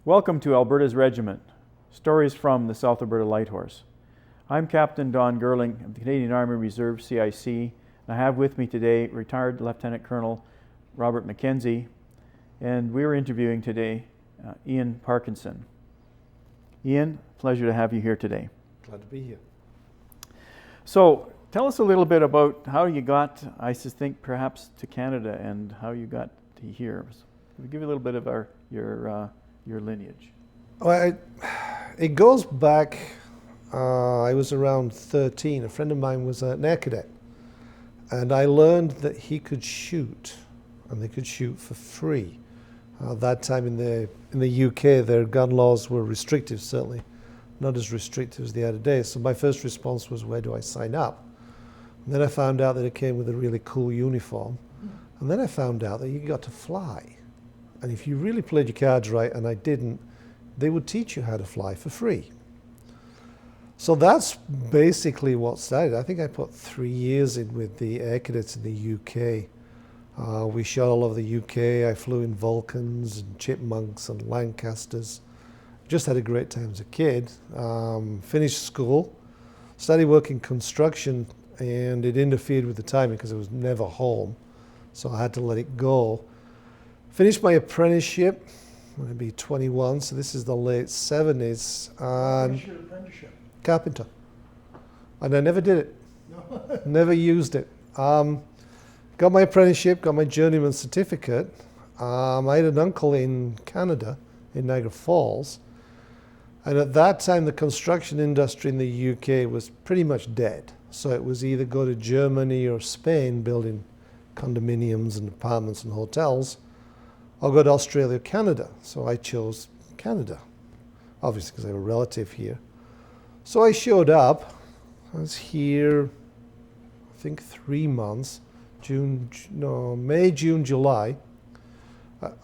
Welcome to Alberta's Regiment, stories from the South Alberta Light Horse. I'm Captain Don Girling of the Canadian Army Reserve CIC, and I have with me today retired Lieutenant Colonel Robert McKenzie, and we are interviewing today Ian Parkinson. Ian, pleasure to have you here today. Glad to be here. So, tell us a little bit about how you got, I think, perhaps to Canada and how you got to here. So, give you a little bit of your lineage. Well, it goes back, I was around 13. A friend of mine was an air cadet, and I learned that he could shoot, and they could shoot for free. That time in the UK, their gun laws were restrictive, certainly not as restrictive as they are today. So my first response was, where do I sign up? And then I found out that it came with a really cool uniform. And then I found out that you got to fly. And if you really played your cards right, and I didn't, they would teach you how to fly for free. So that's basically what started. I think I put 3 years in with the air cadets in the UK. We shot all over the UK. I flew in Vulcans and Chipmunks and Lancasters. Just had a great time as a kid. Finished school, started working construction, and it interfered with the timing because I was never home. So I had to let it go. Finished my apprenticeship when I'd be 21, so this is the late 70s. What's your apprenticeship? Carpenter. And I never did it. No. Never used it. Got my apprenticeship, got my journeyman certificate. I had an uncle in Canada, in Niagara Falls. And at that time, the construction industry in the UK was pretty much dead. So it was either go to Germany or Spain building condominiums and apartments and hotels, or go to Australia or Canada. So I chose Canada, obviously because I have a relative here. So I showed up. I was here, I think 3 months, May, June, July.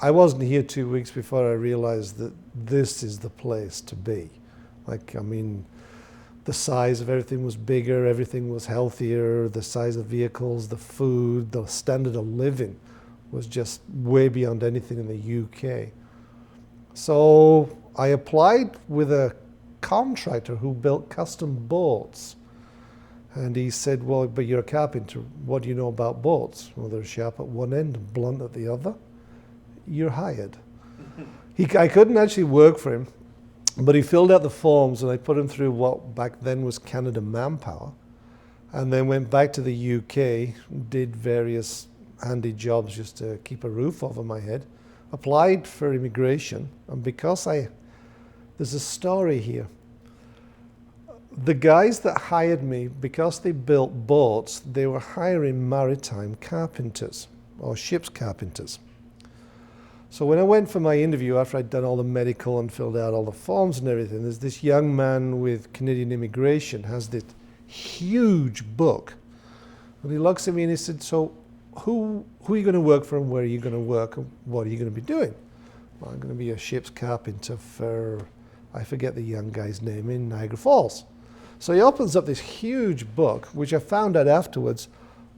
I wasn't here 2 weeks before I realized that this is the place to be. The size of everything was bigger, everything was healthier, the size of vehicles, the food, the standard of living was just way beyond anything in the UK. So I applied with a contractor who built custom boats. And he said, well, but you're a carpenter. What do you know about boats? Well, they're sharp at one end and blunt at the other. You're hired. I couldn't actually work for him, but he filled out the forms and I put him through what back then was Canada Manpower, and then went back to the UK, did various handy jobs just to keep a roof over my head, applied for immigration, and because there's a story here. The guys that hired me, because they built boats, they were hiring maritime carpenters or ship's carpenters. So when I went for my interview, after I'd done all the medical and filled out all the forms and everything, there's this young man with Canadian immigration, has this huge book. And he looks at me and he said, so who are you going to work for and where are you going to work and what are you going to be doing? Well, I'm going to be a ship's carpenter for, I forget the young guy's name, in Niagara Falls. So he opens up this huge book, which I found out afterwards,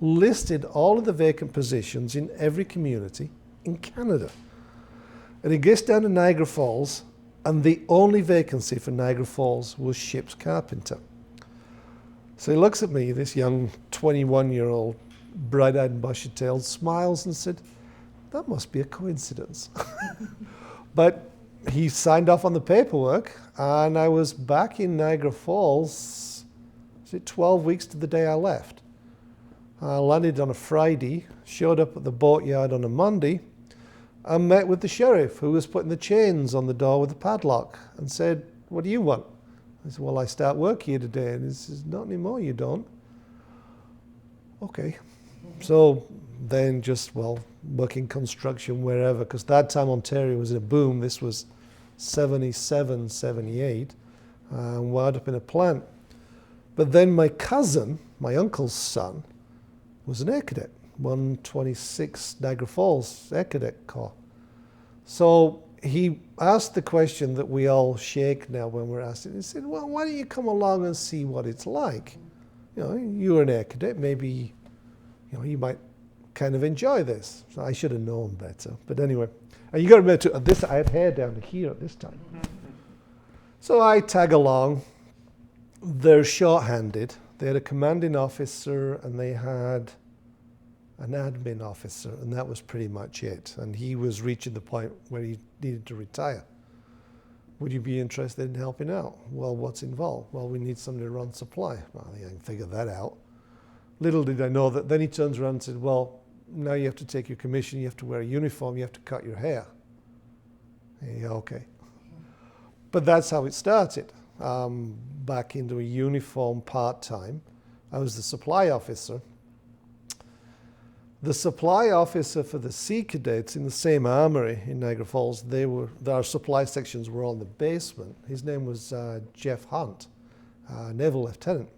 listed all of the vacant positions in every community in Canada. And he gets down to Niagara Falls, and the only vacancy for Niagara Falls was ship's carpenter. So he looks at me, this young 21-year-old, bright-eyed and bushy-tailed, smiles and said, that must be a coincidence. But he signed off on the paperwork, and I was back in Niagara Falls, 12 weeks to the day I left. I landed on a Friday, showed up at the boatyard on a Monday, and met with the sheriff, who was putting the chains on the door with the padlock, and said, what do you want? I said, well, I start work here today. And he says, not anymore, you don't. Okay. So then just, working construction wherever, because that time Ontario was in a boom. This was 77, 78, and wound up in a plant. But then my cousin, my uncle's son, was an air cadet, 126 Niagara Falls Air Cadet Corps. So he asked the question that we all shake now when we're asked it. He said, well, why don't you come along and see what it's like? You're an air cadet, maybe you might kind of enjoy this. So I should have known better. But anyway, And you got to remember, too, at this, I had hair down to here at this time. So I tag along. They're short-handed. They had a commanding officer and they had an admin officer, and that was pretty much it. And he was reaching the point where he needed to retire. Would you be interested in helping out? Well, what's involved? Well, we need somebody to run supply. Well, I can figure that out. Little did I know that then he turns around and said, well, now you have to take your commission, you have to wear a uniform, you have to cut your hair. Yeah, okay. But that's how it started. Back into a uniform part-time. I was the supply officer. The supply officer for the Sea Cadets in the same armory in Niagara Falls, our supply sections were all in the basement. His name was Jeff Hunt, naval lieutenant.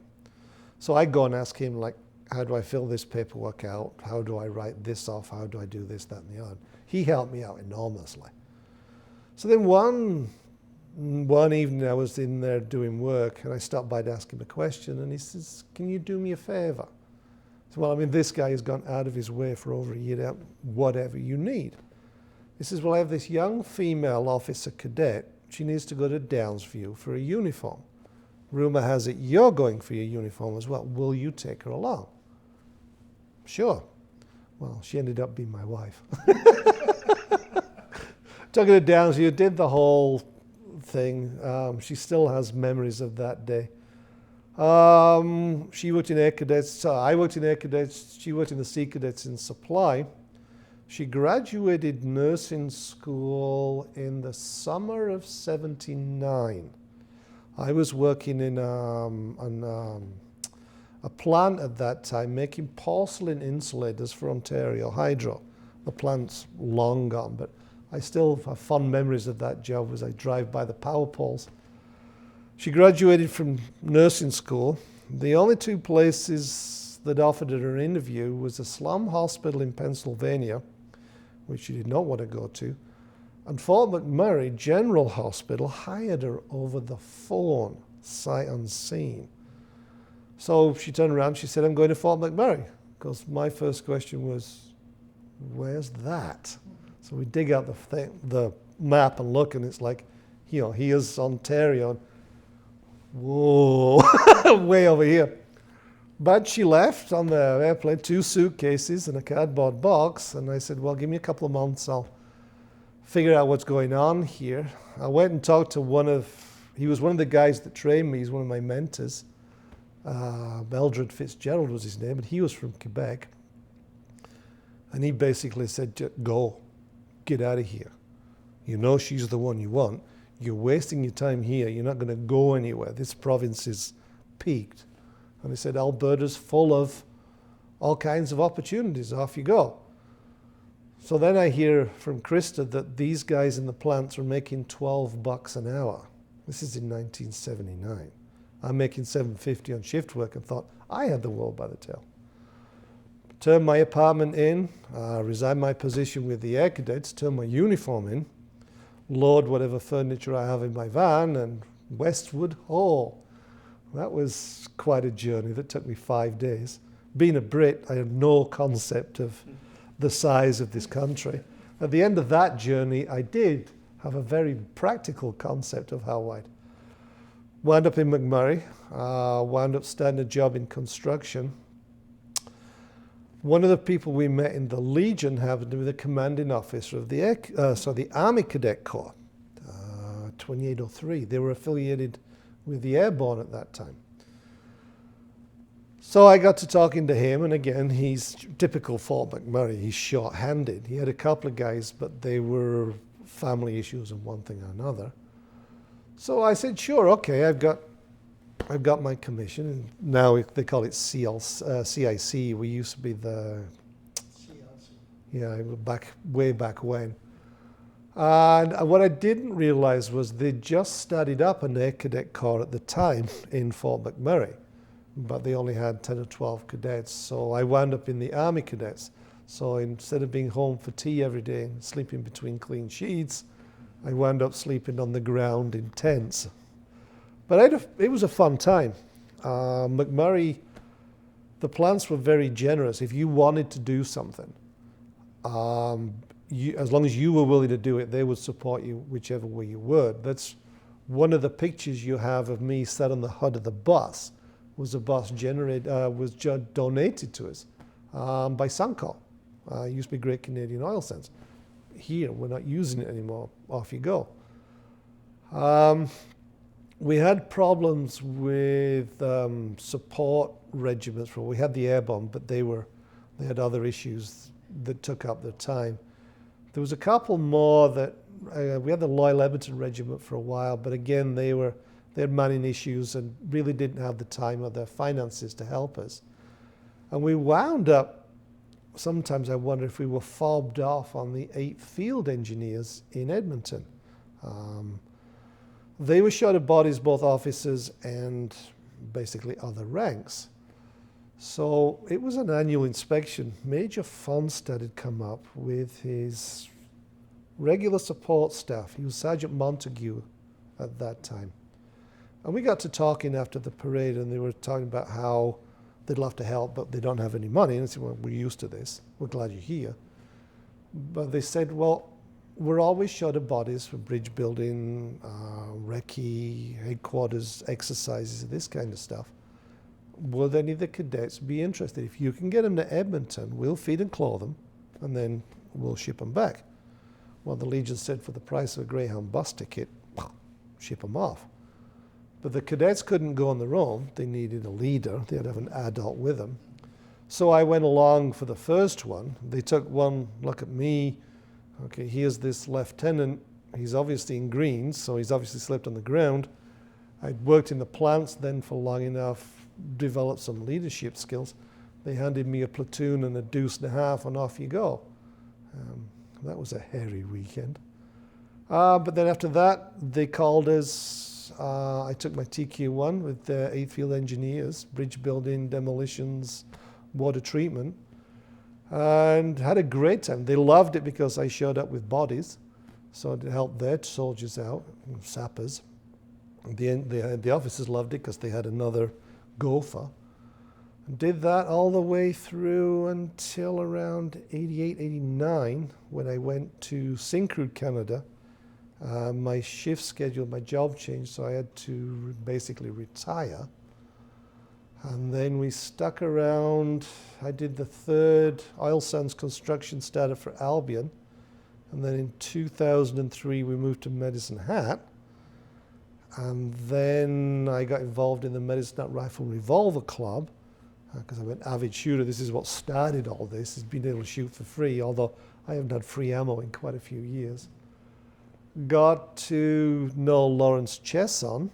So I go and ask him, like, how do I fill this paperwork out? How do I write this off? How do I do this, that, and the other? He helped me out enormously. So then one evening I was in there doing work and I stopped by to ask him a question and he says, can you do me a favor? I said, well, I mean, this guy has gone out of his way for over a year, whatever you need. He says, well, I have this young female officer cadet. She needs to go to Downsview for a uniform. Rumor has it you're going for your uniform as well. Will you take her along? Sure. Well, she ended up being my wife. Took her to Downsview, did the whole thing. She still has memories of that day. She worked in Air Cadets. I worked in Air Cadets. She worked in the Sea Cadets in supply. She graduated nursing school in the summer of '79. I was working in a plant at that time making porcelain insulators for Ontario Hydro. The plant's long gone, but I still have fond memories of that job as I drive by the power poles. She graduated from nursing school. The only two places that offered her an interview was a slum hospital in Pennsylvania, which she did not want to go to, and Fort McMurray General Hospital hired her over the phone, sight unseen. So she turned around, she said, I'm going to Fort McMurray. Because my first question was, where's that? So we dig out the map and look, and it's like, you know, here's Ontario. Whoa, way over here. But she left on the airplane, 2 suitcases and a cardboard box. And I said, well, give me a couple of months, I'll figure out what's going on here. I went and talked to he was one of the guys that trained me, he's one of my mentors. Eldred Fitzgerald was his name, and he was from Quebec. And he basically said, go, get out of here. You know she's the one you want. You're wasting your time here. You're not going to go anywhere. This province is peaked. And he said, Alberta's full of all kinds of opportunities. Off you go. So then I hear from Krista that these guys in the plants are making $12 an hour. This is in 1979. I'm making $7.50 on shift work and thought, I had the world by the tail. Turned my apartment in, resigned my position with the Air Cadets, turned my uniform in, load whatever furniture I have in my van, and westward ho. That was quite a journey that took me 5 days. Being a Brit, I had no concept of the size of this country. At the end of that journey, I did have a very practical concept of how wide. Wound up in McMurray, wound up starting a job in construction. One of the people we met in the Legion happened to be the commanding officer of the Army Cadet Corps, 2803. They were affiliated with the Airborne at that time. So I got to talking to him, and again, he's typical Fort McMurray. He's short-handed. He had a couple of guys, but they were family issues and one thing or another. So I said, sure, okay, I've got my commission. And now they call it CIC. We used to be the CLC. Yeah, way back when. And what I didn't realize was they just started up an Air Cadet Corps at the time in Fort McMurray, but they only had 10 or 12 cadets. So I wound up in the Army Cadets. So instead of being home for tea every day and sleeping between clean sheets, I wound up sleeping on the ground in tents. But it was a fun time. McMurray, the plants were very generous. If you wanted to do something, as long as you were willing to do it, they would support you whichever way you would. That's one of the pictures you have of me sat on the hood of the bus. Was a bus donated to us by Suncor. Used to be Great Canadian Oil Sands. Here, we're not using it anymore. Off you go. We had problems with support regiments. We had the air bomb, but they had other issues that took up their time. There was a couple more that we had the Loyal Edmonton Regiment for a while, but again they had manning issues and really didn't have the time or the finances to help us. And we wound up, sometimes I wonder if we were fobbed off on the 8th Field Engineers in Edmonton. They were short of bodies, both officers and basically other ranks. So it was an annual inspection. Major Fonstad had come up with his regular support staff. He was Sergeant Montague at that time. And we got to talking after the parade, and they were talking about how they'd love to help, but they don't have any money. And I said, well, we're used to this. We're glad you're here. But they said, well, we're always short of bodies for bridge building, recce, headquarters, exercises, this kind of stuff. Would any of the cadets be interested? If you can get them to Edmonton, we'll feed and clothe them, and then we'll ship them back. Well, the Legion said for the price of a Greyhound bus ticket, ship them off. But the cadets couldn't go on their own. They needed a leader. They had to have an adult with them. So I went along for the first one. They took one look at me. Okay, here's this lieutenant. He's obviously in greens, so he's obviously slept on the ground. I'd worked in the plants then for long enough, developed some leadership skills. They handed me a platoon and a deuce and a half, and off you go. That was a hairy weekend. But then after that, they called us. I took my TQ1 with the 8th Field Engineers, bridge building, demolitions, water treatment, and had a great time. They loved it because I showed up with bodies, so it helped their soldiers out, sappers. The officers loved it because they had another gopher. And did that all the way through until around 88, 89, when I went to Syncrude, Canada. My shift schedule, my job changed, so I had to basically retire. And then we stuck around. I did the 3rd oil sands construction started for Albion. And then in 2003, we moved to Medicine Hat. And then I got involved in the Medicine Hat Rifle Revolver Club, because I'm an avid shooter. This is what started all this, is being able to shoot for free, although I haven't had free ammo in quite a few years. Got to know Lawrence Chesson,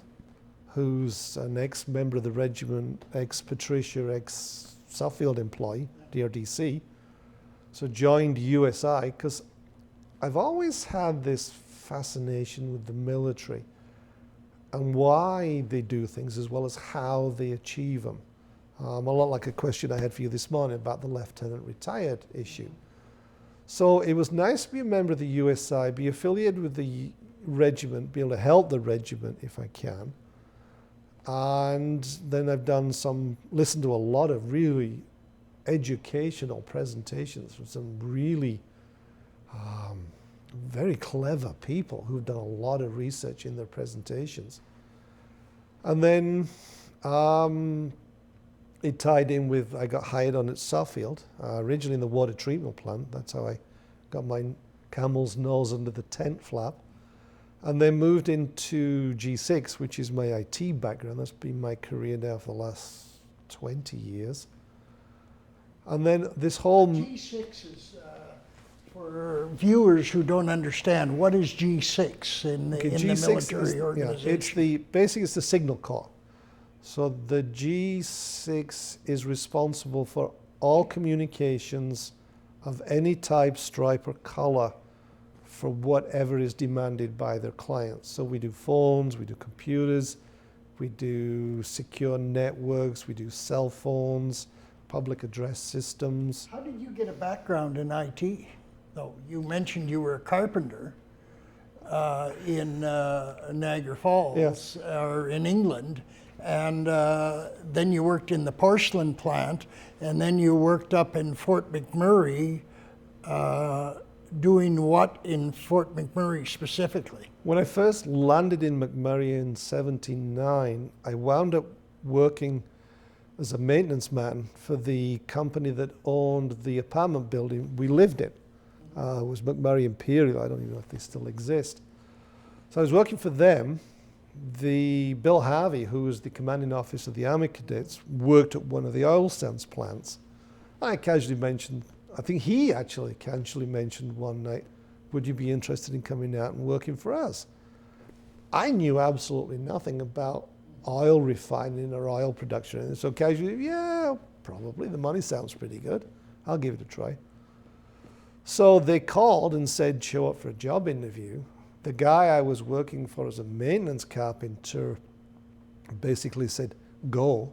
who's an ex-member of the regiment, ex-Patricia, ex-Suffield employee, DRDC. So joined USI, because I've always had this fascination with the military and why they do things as well as how they achieve them. A lot like a question I had for you this morning about the lieutenant retired issue. So it was nice to be a member of the USI, be affiliated with the regiment, be able to help the regiment if I can. And then I've done listened to a lot of really educational presentations from some really very clever people who've done a lot of research in their presentations. And then it tied in with, I got hired on at Suffield, originally in the water treatment plant. That's how I got my camel's nose under the tent flap. And then moved into G6, which is my IT background. That's been my career now for the last 20 years. And then this whole... G6 is, for viewers who don't understand, what is G6 in the military organization? Basically it's the signal corps. So the G6 is responsible for all communications of any type, stripe, or color for whatever is demanded by their clients. So we do phones, we do computers, we do secure networks, we do cell phones, public address systems. How did you get a background in IT, though? You mentioned you were a carpenter in Niagara Falls, or in England. And then you worked in the porcelain plant, and then you worked up in Fort McMurray doing what in Fort McMurray specifically? When I first landed in McMurray in '79, I wound up working as a maintenance man for the company that owned the apartment building we lived in. It was McMurray Imperial. I don't even know if they still exist. So I was working for them. Bill Harvey, who was the commanding officer of the Army Cadets, worked at one of the oil sands plants. I casually mentioned, I think he actually casually mentioned one night, would you be interested in coming out and working for us? I knew absolutely nothing about oil refining or oil production. And so casually, yeah, probably. The money sounds pretty good. I'll give it a try. So they called and said, show up for a job interview. The guy I was working for as a maintenance carpenter basically said, go.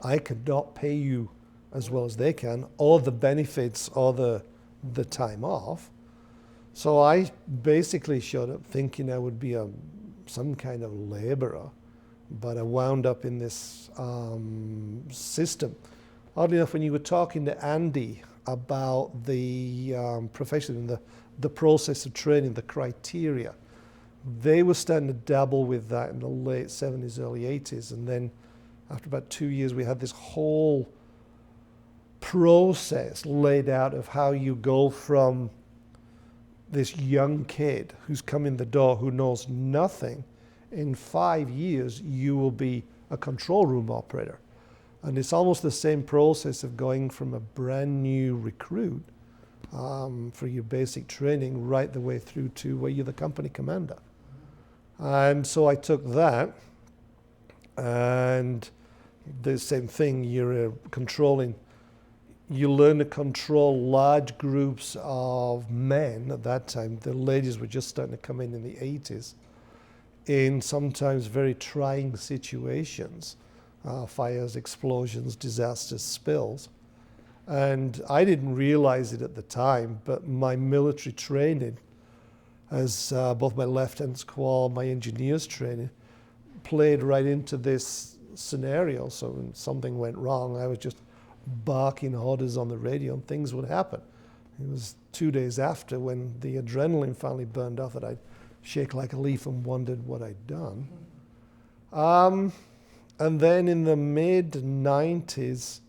I cannot pay you as well as they can, or the benefits or the time off. So I basically showed up thinking I would be some kind of laborer, but I wound up in this system. Oddly enough, when you were talking to Andy about the profession and the process of training, the criteria, they were starting to dabble with that in the late 70s, early 80s. And then after about 2 years, we had this whole process laid out of how you go from this young kid who's come in the door who knows nothing. In 5 years, you will be a control room operator. And it's almost the same process of going from a brand new recruit for your basic training right the way through to where you're the company commander. And so I took that, and the same thing, you're controlling, you learn to control large groups of men at that time. The ladies were just starting to come in the 80s, in sometimes very trying situations, fires, explosions, disasters, spills. And I didn't realize it at the time, but my military training, as both my lieutenant's call, my engineer's training, played right into this scenario. So when something went wrong, I was just barking orders on the radio and things would happen. It was 2 days after, when the adrenaline finally burned off, that I'd shake like a leaf and wondered what I'd done. And then in the mid-90s,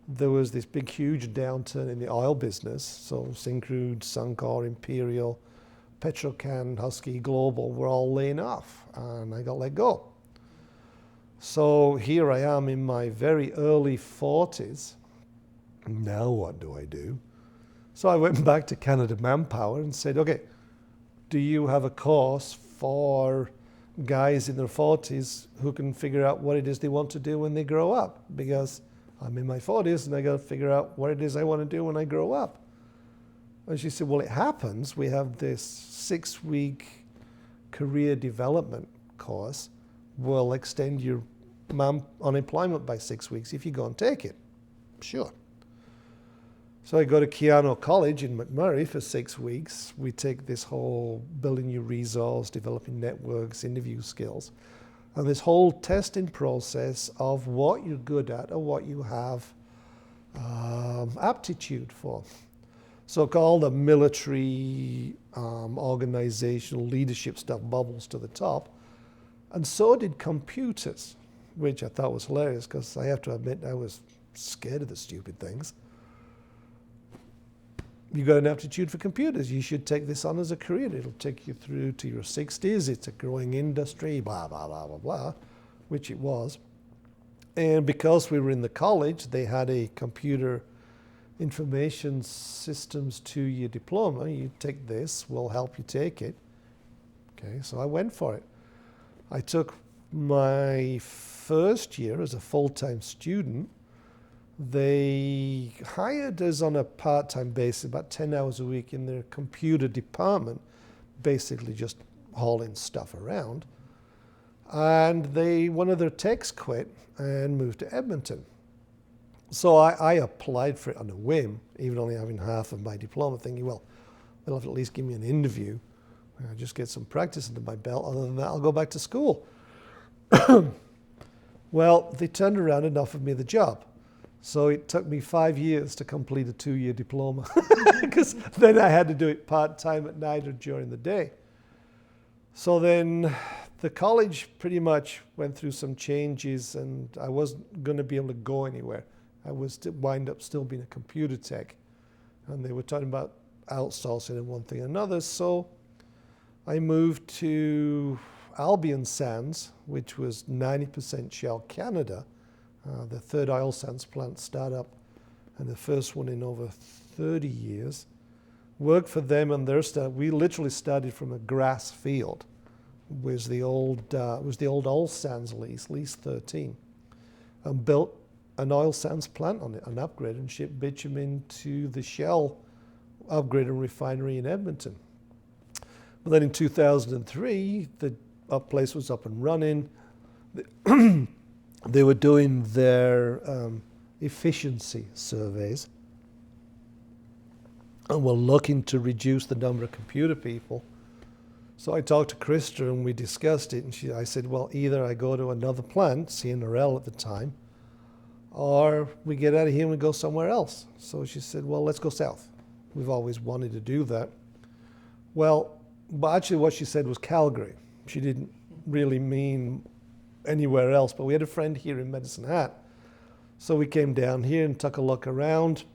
there was this big, huge downturn in the oil business. So Syncrude, Suncor, Imperial, Petrocan, Husky, Global were all laying off, and I got let go. So here I am in my very early 40s. Now what do I do? So I went back to Canada Manpower and said, okay, do you have a course for guys in their 40s who can figure out what it is they want to do when they grow up? Because I'm in my 40s and I got to figure out what it is I want to do when I grow up. And she said, well, it happens. We have this 6-week career development course. We'll extend your unemployment by 6 weeks if you go and take it. Sure. So I go to Keano College in McMurray for 6 weeks. We take this whole building your resource, developing networks, interview skills, and this whole testing process of what you're good at or what you have aptitude for. So all the military, organizational leadership stuff bubbles to the top. And so did computers, which I thought was hilarious, because I have to admit I was scared of the stupid things. You got an aptitude for computers, you should take this on as a career. It'll take you through to your 60s. It's a growing industry, blah, blah, blah, blah, blah, which it was. And because we were in the college, they had a computer information systems 2-year diploma. You take this, we'll help you take it. Okay, so I went for it. I took my first year as a full-time student. They hired us on a part-time basis, about 10 hours a week in their computer department, basically just hauling stuff around. And one of their techs quit and moved to Edmonton. So I applied for it on a whim, even only having half of my diploma, thinking, well, they'll have to at least give me an interview. I'll just get some practice under my belt. Other than that, I'll go back to school. Well, they turned around and offered me the job. So it took me 5 years to complete a 2-year diploma, because then I had to do it part-time at night or during the day. So then the college pretty much went through some changes, and I wasn't going to be able to go anywhere. I was to wind up still being a computer tech, and they were talking about outsourcing and one thing and another. So I moved to Albion Sands, which was 90% Shell Canada, the third oil sands plant startup, and the first one in over 30 years. Worked for them and their start. We literally started from a grass field. Was the old oil sands lease 13, and built an oil sands plant on it, and upgraded and shipped bitumen to the Shell upgrade and refinery in Edmonton. But then in 2003, the place was up and running. They were doing their efficiency surveys and were looking to reduce the number of computer people. So I talked to Krista and we discussed it, and I said, well, either I go to another plant, CNRL at the time, or we get out of here and we go somewhere else. So she said, well, let's go south. We've always wanted to do that. Well, but actually what she said was Calgary. She didn't really mean anywhere else, but we had a friend here in Medicine Hat. So we came down here and took a look around,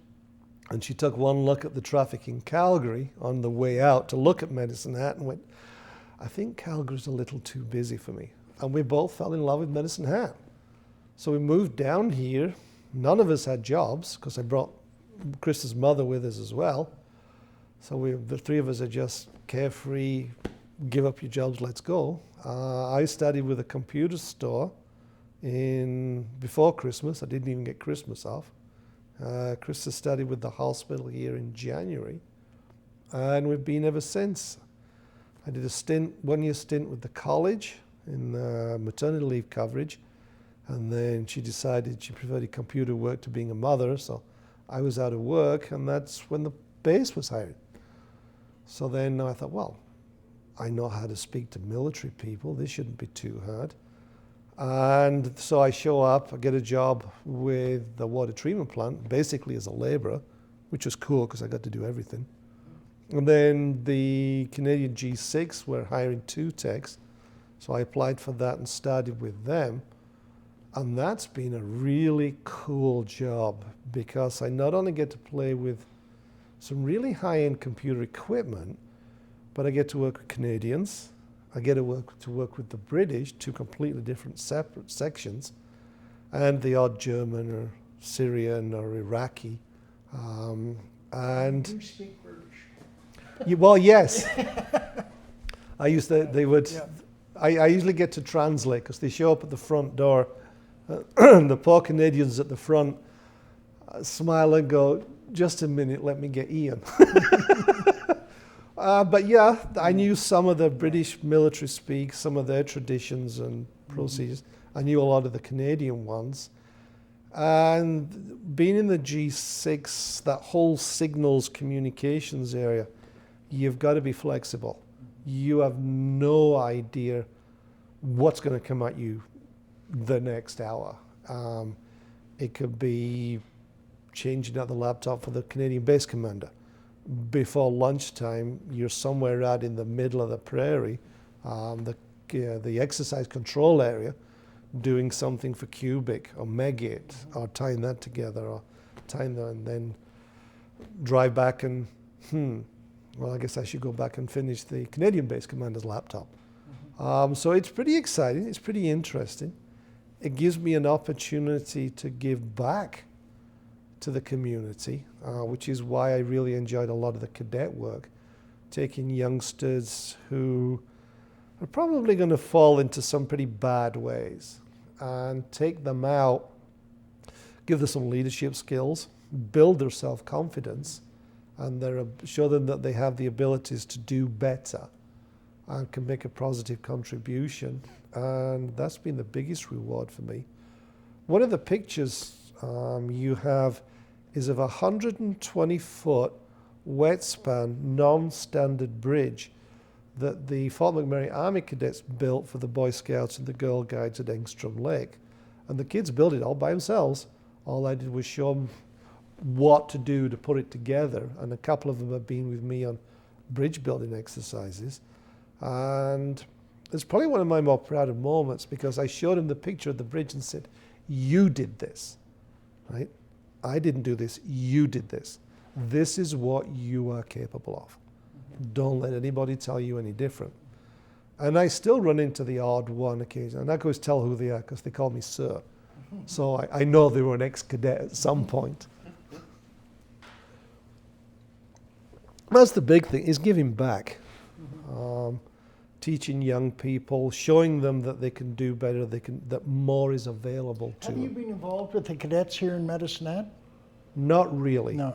and she took one look at the traffic in Calgary on the way out to look at Medicine Hat and went, I think Calgary's a little too busy for me. And we both fell in love with Medicine Hat. So we moved down here. None of us had jobs, because I brought Krista's mother with us as well. So the three of us are just carefree, give up your jobs, let's go. I studied with a computer store before Christmas. I didn't even get Christmas off. Krista studied with the hospital here in January, and we've been ever since. I did a 1-year stint with the college in maternity leave coverage, and then she decided she preferred computer work to being a mother, so I was out of work, and that's when the base was hired. So then I thought, well, I know how to speak to military people. This shouldn't be too hard. And so I show up, I get a job with the water treatment plant, basically as a laborer, which was cool because I got to do everything. And then the Canadian G6 were hiring 2 techs, so I applied for that and started with them. And that's been a really cool job, because I not only get to play with some really high-end computer equipment, but I get to work with Canadians. I get to work with the British, 2 completely different separate sections, and the odd German or Syrian or Iraqi. You speak British. Well, yes. I usually get to translate, because they show up at the front door. The poor Canadians at the front smile and go, just a minute, let me get Ian. But yeah, I knew some of the British military speak, some of their traditions and procedures. I knew a lot of the Canadian ones. And being in the G6, that whole signals communications area, you've got to be flexible. You have no idea what's going to come at you the next hour. It could be changing out the laptop for the Canadian base commander. Before lunchtime, you're somewhere out in the middle of the prairie, the exercise control area, doing something for Cubic or Megit, or tying that together, or tying that, and then drive back and, well, I guess I should go back and finish the Canadian base commander's laptop. So it's pretty exciting, it's pretty interesting. It gives me an opportunity to give back to the community, which is why I really enjoyed a lot of the cadet work, taking youngsters who are probably going to fall into some pretty bad ways and take them out, give them some leadership skills, build their self-confidence, and show them that they have the abilities to do better and can make a positive contribution. And that's been the biggest reward for me. One of the pictures you have is of a 120-foot wet span non-standard bridge that the Fort McMurray Army Cadets built for the Boy Scouts and the Girl Guides at Engstrom Lake. And the kids built it all by themselves All I did was show them what to do to put it together, and a couple of them have been with me on bridge building exercises. And it's probably one of my more proud moments, because I showed him the picture of the bridge and said, you did this, right? I didn't do this, you did this. This is what you are capable of. Don't let anybody tell you any different. And I still run into the odd one occasionally, and I can always tell who they are because they call me sir. So I know they were an ex-cadet at some point. That's the big thing, is giving back. Teaching young people, showing them that they can do better, that more is available to them. Have you been involved with the cadets here in Medicine Hat? Not really. No.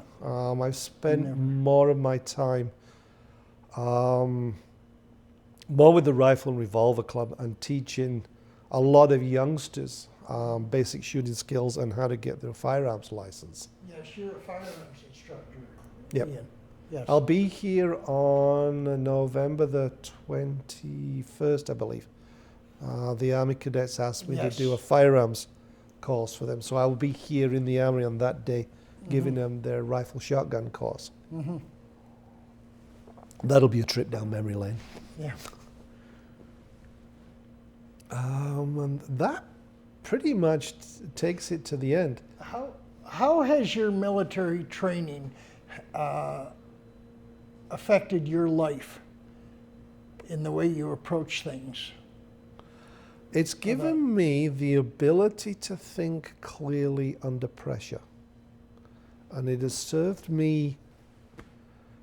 I've spent more of my time more with the Rifle and Revolver Club and teaching a lot of youngsters basic shooting skills and how to get their firearms license. Yes, you're a firearms instructor. Yep. Ian. Yes. I'll be here on November the 21st, I believe. The Army Cadets asked me to do a firearms course for them, so I will be here in the Army on that day, giving them their rifle shotgun course. That'll be a trip down memory lane. Yeah. And that pretty much takes it to the end. How has your military training affected your life in the way you approach things? It's given me the ability to think clearly under pressure. And it has served me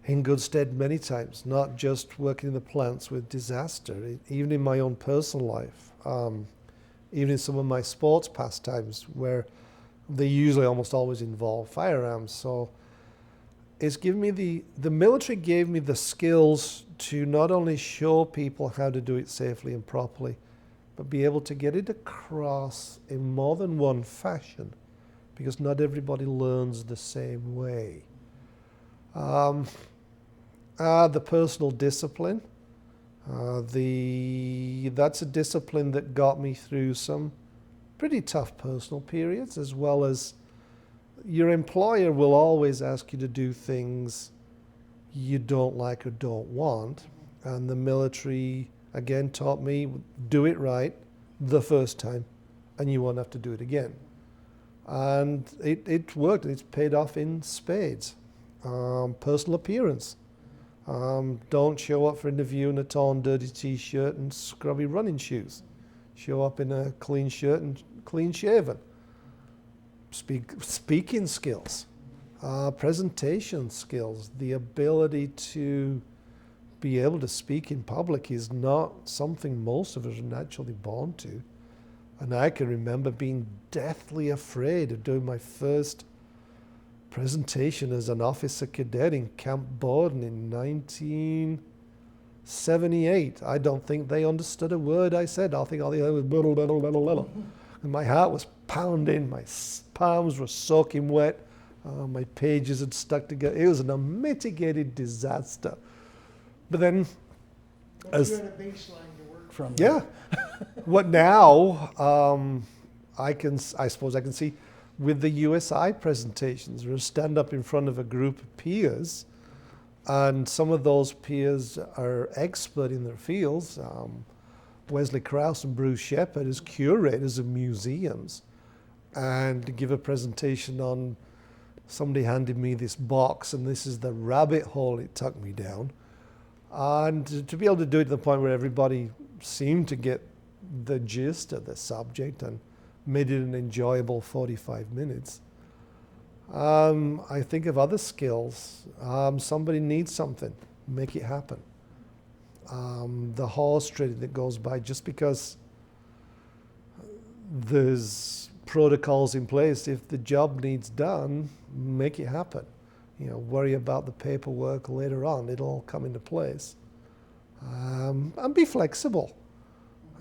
in good stead many times, not just working in the plants with disaster, even in my own personal life, even in some of my sports pastimes where they usually almost always involve firearms. So it's given me the military gave me the skills to not only show people how to do it safely and properly, but be able to get it across in more than one fashion, because not everybody learns the same way. The personal discipline, that's a discipline that got me through some pretty tough personal periods, as well as your employer will always ask you to do things you don't like or don't want. And the military, again, taught me, do it right the first time, and you won't have to do it again. And it worked. It's paid off in spades. Personal appearance. Don't show up for an interview in a torn, dirty T-shirt and scrubby running shoes. Show up in a clean shirt and clean shaven. Speaking skills, presentation skills, the ability to be able to speak in public is not something most of us are naturally born to. And I can remember being deathly afraid of doing my first presentation as an officer cadet in Camp Borden in 1978. I don't think they understood a word I said. I think all they heard was blah, blah, blah, blah, blah, blah. And my heart was pounding, my palms were soaking wet, my pages had stuck together. It was an unmitigated disaster. But then, you had a baseline to work from. Yeah. What now? I suppose I can see with the USI presentations, we'll stand up in front of a group of peers, and some of those peers are expert in their fields. Wesley Krause and Bruce Shepard as curators of museums, and to give a presentation on, somebody handed me this box and this is the rabbit hole it took me down. And to be able to do it to the point where everybody seemed to get the gist of the subject and made it an enjoyable 45 minutes. I think of other skills. Somebody needs something, make it happen. The horse trading that goes by, just because there's protocols in place, if the job needs done, make it happen. Worry about the paperwork later on, it'll all come into place. And be flexible.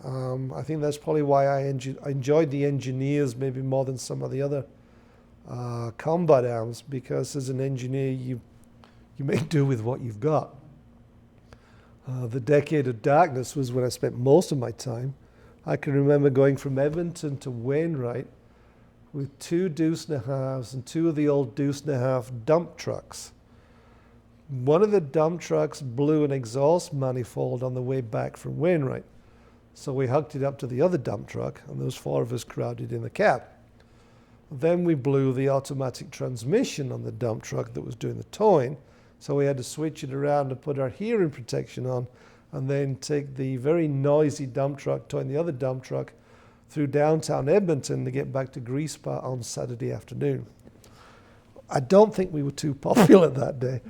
I think that's probably why I enjoyed the engineers maybe more than some of the other combat arms, because as an engineer you make do with what you've got. The decade of darkness was when I spent most of my time. I can remember going from Edmonton to Wainwright with 2 deuce-and-a-halves and 2 of the old deuce-and-a-half dump trucks. One of the dump trucks blew an exhaust manifold on the way back from Wainwright. So we hooked it up to the other dump truck, and there was 4 of us crowded in the cab. Then we blew the automatic transmission on the dump truck that was doing the towing, so we had to switch it around and put our hearing protection on, and then take the very noisy dump truck, towing the other dump truck, through downtown Edmonton to get back to Greaspa on Saturday afternoon. I don't think we were too popular that day.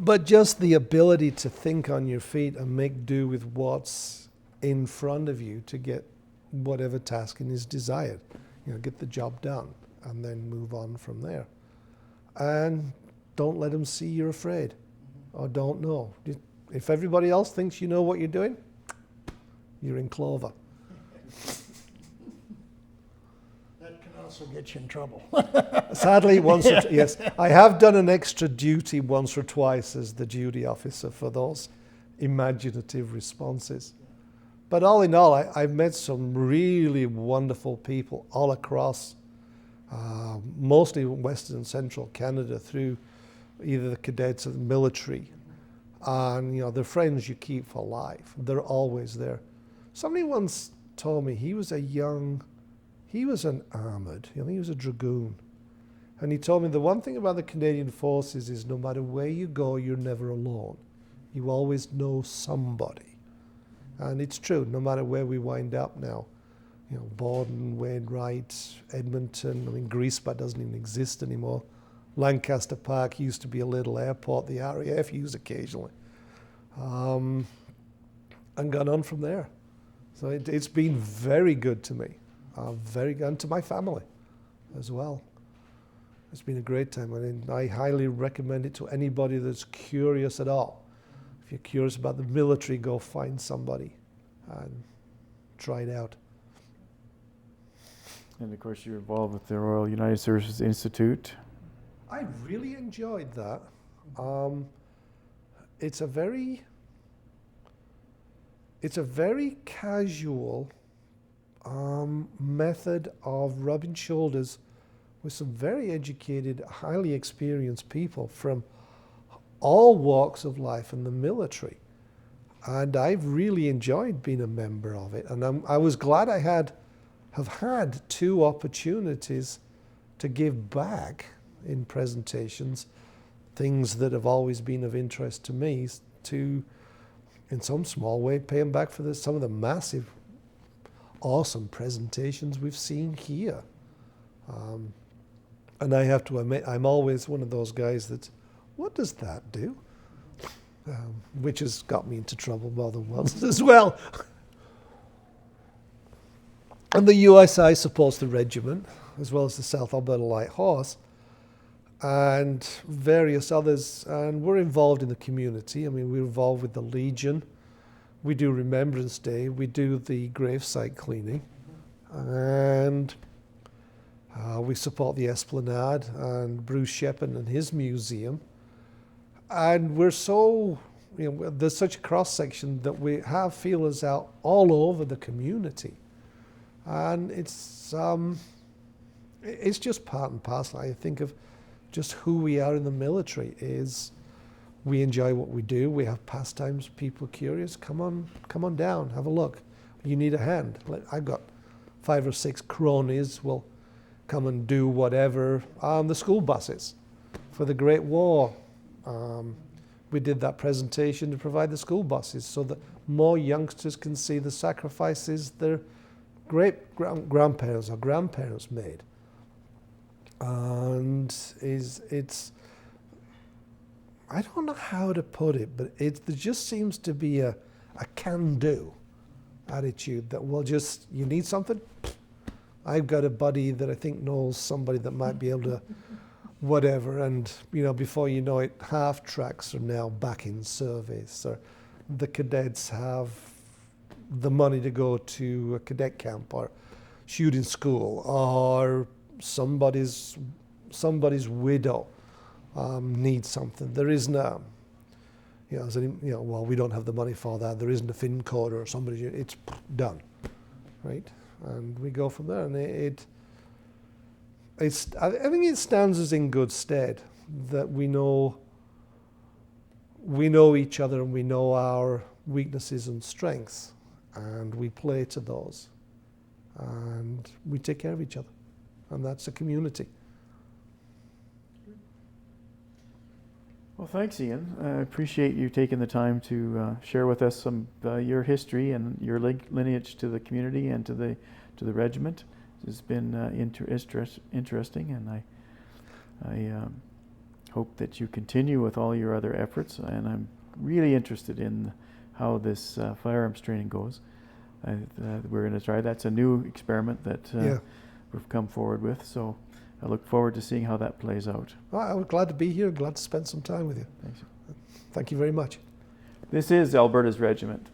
But just the ability to think on your feet and make do with what's in front of you to get whatever tasking is desired. You know, get the job done and then move on from there. And don't let them see you're afraid or don't know. If everybody else thinks you know what you're doing, you're in clover. Also get you in trouble. Sadly, yes, I have done an extra duty once or twice as the duty officer for those imaginative responses. But all in all, I've met some really wonderful people all across, mostly Western and Central Canada, through either the cadets or the military. And, you know, they're friends you keep for life. They're always there. Somebody once told me he was an armoured, you know, he was a dragoon. And he told me the one thing about the Canadian Forces is no matter where you go, you're never alone. You always know somebody. And it's true, no matter where we wind up now. You know, Borden, Wainwright, Edmonton, I mean, Greaspa doesn't even exist anymore. Lancaster Park used to be a little airport, the RAF used occasionally. And gone on from there. So it's been very good to me. Very good, and to my family as well. It's been a great time. I mean, I highly recommend it to anybody that's curious at all. If you're curious about the military, go find somebody and try it out. And of course, you're involved with the Royal United Services Institute. I really enjoyed that. It's a very casual method of rubbing shoulders with some very educated, highly experienced people from all walks of life in the military. And I've really enjoyed being a member of it. And I was glad I have had 2 opportunities to give back in presentations, things that have always been of interest to me, to, in some small way, pay them back for some of the massive awesome presentations we've seen here. And I have to admit, I'm always one of those guys that's, what does that do? Which has got me into trouble more than once as well. And the USI supports the regiment, as well as the South Alberta Light Horse, and various others. And we're involved in the community. I mean, we're involved with the Legion. We do Remembrance Day, we do the gravesite cleaning, and we support the Esplanade and Bruce Shepard and his museum. And we're so, you know, there's such a cross-section that we have feelers out all over the community. And it's just part and parcel, I think, of just who we are in the military is we enjoy what we do. We have pastimes. People are curious. Come on down. Have a look. You need a hand. I've got 5 or 6 cronies. Will come and do whatever. The school buses for the Great War. We did that presentation to provide the school buses so that more youngsters can see the sacrifices their great grandparents or grandparents made. And it's I don't know how to put it, but there just seems to be a can-do attitude that you need something? I've got a buddy that I think knows somebody that might be able to whatever, and you know, before you know it, half tracks are now back in service, or the cadets have the money to go to a cadet camp or shooting school, or somebody's widow needs something. There isn't well, we don't have the money for that. There isn't a fin coder or somebody. It's done, right? and we go from there. And I think it stands us in good stead that we know each other and we know our weaknesses and strengths, and we play to those, and we take care of each other, and that's a community. Well, thanks, Ian. I appreciate you taking the time to share with us some your history and your lineage to the community and to the regiment. It's been interesting, and I hope that you continue with all your other efforts. And I'm really interested in how this firearms training goes. We're going to try. That's a new experiment that we've come forward with. So I look forward to seeing how that plays out. Well, I'm glad to be here. Glad to spend some time with you. Thanks. Thank you very much. This is Alberta's Regiment.